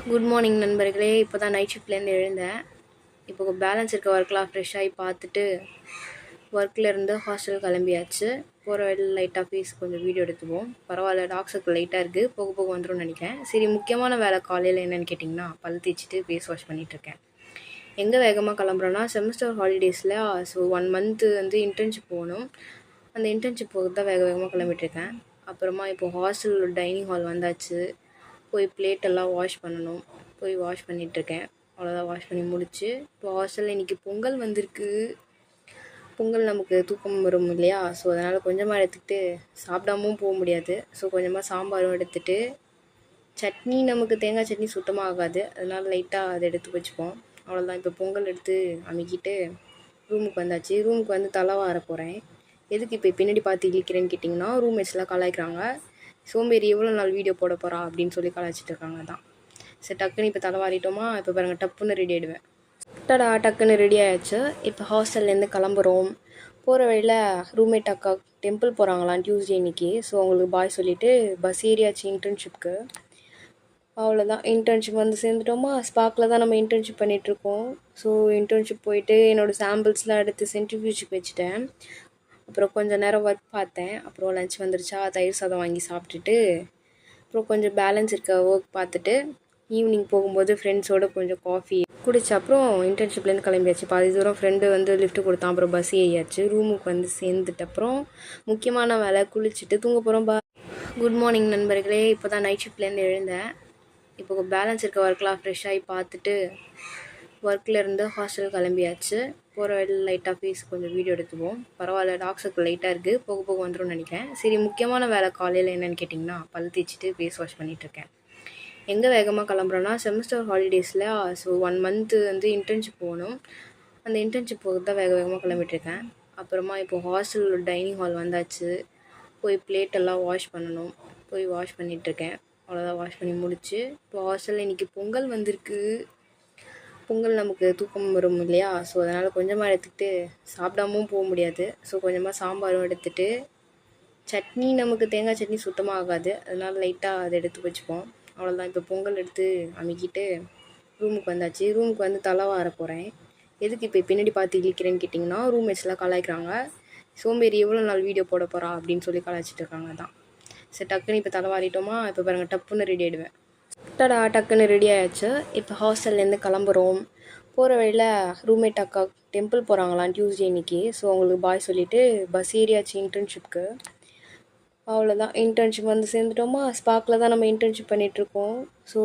Good morning நண்பர்களே. இப்போ தான் நைட் ஷிஃப்ட்லேருந்து எழுந்தேன். இப்போ பேலன்ஸ் இருக்க ஒர்க்லாம் ஃப்ரெஷ்ஷாகி பார்த்துட்டு ஒர்க்கில் இருந்து ஹாஸ்டல் கிளம்பியாச்சு. போகிற வழியில் லைட்டாக ஃபேஸ் கொஞ்சம் வீடியோ எடுத்துவோம். பரவாயில்ல, டாக்ஸுக்கு லைட்டாக இருக்குது, போக போக வந்துடும் நினைக்கிறேன். சரி, முக்கியமான வேலை காலையில் என்னென்னு கேட்டிங்கன்னா, பல் தேய்ச்சிட்டு ஃபேஸ் வாஷ் பண்ணிகிட்ருக்கேன். எங்கே வேகமாக கிளம்புறோன்னா, செமஸ்டர் ஹாலிடேஸில் ஸோ 1 மந்த்து வந்து இன்டர்ன்ஷிப் போகணும். அந்த இன்டர்ன்ஷிப் போகிறது தான் வேகமாக கிளம்பிட்டுருக்கேன். அப்புறமா இப்போது ஹாஸ்டல் டைனிங் ஹால் வந்தாச்சு. போய் பிளேட்டெல்லாம் வாஷ் பண்ணணும். போய் வாஷ் பண்ணிகிட்ருக்கேன். அவ்வளோதான், வாஷ் பண்ணி முடிச்சு இப்போ ஹாஸ்டலில் இன்றைக்கி பொங்கல் வந்திருக்கு. பொங்கல் நமக்கு தூக்கம் வரும் இல்லையா? ஸோ அதனால் கொஞ்சமாக எடுத்துக்கிட்டு சாப்பிடாமும் போக முடியாது. ஸோ கொஞ்சமாக சாம்பாரும் எடுத்துகிட்டு, சட்னி நமக்கு தேங்காய் சட்னி சுத்தமாக ஆகாது, அதனால் லைட்டாக அதை எடுத்து வச்சுப்போம். அவ்வளோதான். இப்போ பொங்கல் எடுத்து அமைக்கிட்டு ரூமுக்கு வந்தாச்சு. ரூமுக்கு வந்து தலை வார போகிறேன். எதுக்கு இப்போ பின்னாடி பார்த்து இழிக்கிறேன்னு கேட்டிங்கன்னா, ரூம்மேட்ஸ்லாம் கலாய்க்கிறாங்க. சோம்பேறி எவ்வளோ நாள் வீடியோ போட போகிறா அப்படின்னு சொல்லி கலாய்ச்சிட்டு இருக்காங்க தான். சரி, டக்குன்னு இப்போ தலைவாரிட்டோமா, இப்போ பாருங்கள் டப்புன்னு ரெடி ஆகிடுவேன். டக்குன்னு ரெடி ஆகிடுச்சு. இப்போ ஹாஸ்டல்லேருந்து கிளம்புறோம். போகிற வழியில் ரூம்மேட் அக்கா டெம்பிள் போகிறாங்களாம் டியூஸ்டே இன்னைக்கு. ஸோ அவங்களுக்கு பாய் சொல்லிவிட்டு பஸ் ஏரியாச்சு இன்டர்ன்ஷிப்க்கு. அவ்வளோதான், இன்டர்ன்ஷிப் வந்து சேர்ந்துட்டோமா. ஸ்பார்க்கில் தான் நம்ம இன்டர்ன்ஷிப் பண்ணிகிட்ருக்கோம். ஸோ இன்டர்ன்ஷிப் போயிட்டு என்னோடய சாம்பிள்ஸ்லாம் எடுத்து சென்ட்ரிஃபியூஜுக்கு வச்சுட்டேன். அப்புறம் கொஞ்சம் நேரம் ஒர்க் பார்த்தேன். அப்புறம் லஞ்ச் வந்துருச்சா, தயிர் சாதம் வாங்கி சாப்பிட்டுட்டு அப்புறம் கொஞ்சம் பேலன்ஸ் இருக்க ஒர்க் பார்த்துட்டு ஈவினிங் போகும்போது ஃப்ரெண்ட்ஸோடு கொஞ்சம் காஃபி குடிச்ச அப்புறம் இன்டர்ன்ஷிப்லேருந்து கிளம்பியாச்சு. பாதி தூரம் ஃப்ரெண்டு வந்து லிஃப்ட்டு கொடுத்தான். அப்புறம் பஸ் ஏறியாச்சு. ரூமுக்கு வந்து சேர்ந்துட்டு அப்புறம் முக்கியமான வேலை குளிச்சுட்டு தூங்க போகிறோம். குட் மார்னிங் நண்பர்களே. இப்போ தான் நைட் ஷிஃப்ட்லேருந்து எழுந்தேன். இப்போ பேலன்ஸ் இருக்க ஒர்க்லாம் ஃப்ரெஷ்ஷாகி பார்த்துட்டு ஒர்க்கில் இருந்து ஹாஸ்டல் கிளம்பியாச்சு. போகிற வழியில் லைட்டாக ஃபேஸ் கொஞ்சம் வீடியோ எடுத்துவோம். பரவாயில்ல, டாக்ஸுக்கு லைட்டாக இருக்குது, போக போக வந்துடும் நினைக்கிறேன். சரி, முக்கியமான வேலை காலையில் என்னென்னு கேட்டிங்கன்னா, பல் தேய்ச்சிட்டு ஃபேஸ் வாஷ் பண்ணிகிட்ருக்கேன். எங்கே வேகமாக கிளம்புறோன்னா, செமஸ்டர் ஹாலிடேஸில் ஸோ 1 மந்த்து வந்து இன்டர்ன்ஷிப் போகணும். அந்த இன்டர்ன்ஷிப் போகிறது தான் வேகமாக கிளம்பிட்டுருக்கேன். அப்புறமா இப்போது ஹாஸ்டல் டைனிங் ஹால் வந்தாச்சு. போய் பிளேட்டெல்லாம் வாஷ் பண்ணணும். போய் வாஷ் பண்ணிகிட்ருக்கேன். அவ்வளோதான், வாஷ் பண்ணி முடிச்சு இப்போ ஹாஸ்டலில் இன்றைக்கி பொங்கல் வந்திருக்கு. பொங்கல் நமக்கு தூக்கம் வரும் இல்லையா? ஸோ அதனால் கொஞ்சமாக எடுத்துக்கிட்டு சாப்பிடாமும் போக முடியாது. ஸோ கொஞ்சமாக சாம்பாரும் எடுத்துகிட்டு, சட்னி நமக்கு தேங்காய் சட்னி சுத்தமாக ஆகாது, அதனால் லைட்டாக அதை எடுத்து வச்சுப்போம். அவ்வளோதான். இப்போ பொங்கல் எடுத்து அமைக்கிட்டு ரூமுக்கு வந்தாச்சு. ரூமுக்கு வந்து தலை வார போகிறேன். எதுக்கு இப்போ பின்னாடி பார்த்து இழிக்கிறேன்னு கேட்டிங்கன்னா, ரூம்மேட்ஸ்லாம் கலாய்க்கிறாங்க. சோம்பேறி எவ்வளோ நாள் வீடியோ போட போகிறா அப்படின்னு சொல்லி கலாய்ச்சிட்டு இருக்காங்க தான். சரி, டக்குன்னு இப்போ தலைவாரிட்டோமா, இப்போ பாருங்கள் டப்புன்னு ரெடி ஆகிடுவேன். டக்குன்னு ரெடி ஆகிடுச்சு. இப்போ ஹாஸ்டல்லேருந்து கிளம்புறோம். போகிற வழியில் ரூம்மேட் அக்கா டெம்பிள் போகிறாங்களாம் டியூஸ்டே இன்னைக்கு. ஸோ அவங்களுக்கு பாய் சொல்லிவிட்டு பஸ் ஏரியாச்சு இன்டர்ன்ஷிப்க்கு. அவ்வளோதான், இன்டர்ன்ஷிப் வந்து சேர்ந்துட்டோமா. ஸ்பார்க்கில் தான் நம்ம இன்டர்ன்ஷிப் பண்ணிகிட்ருக்கோம். ஸோ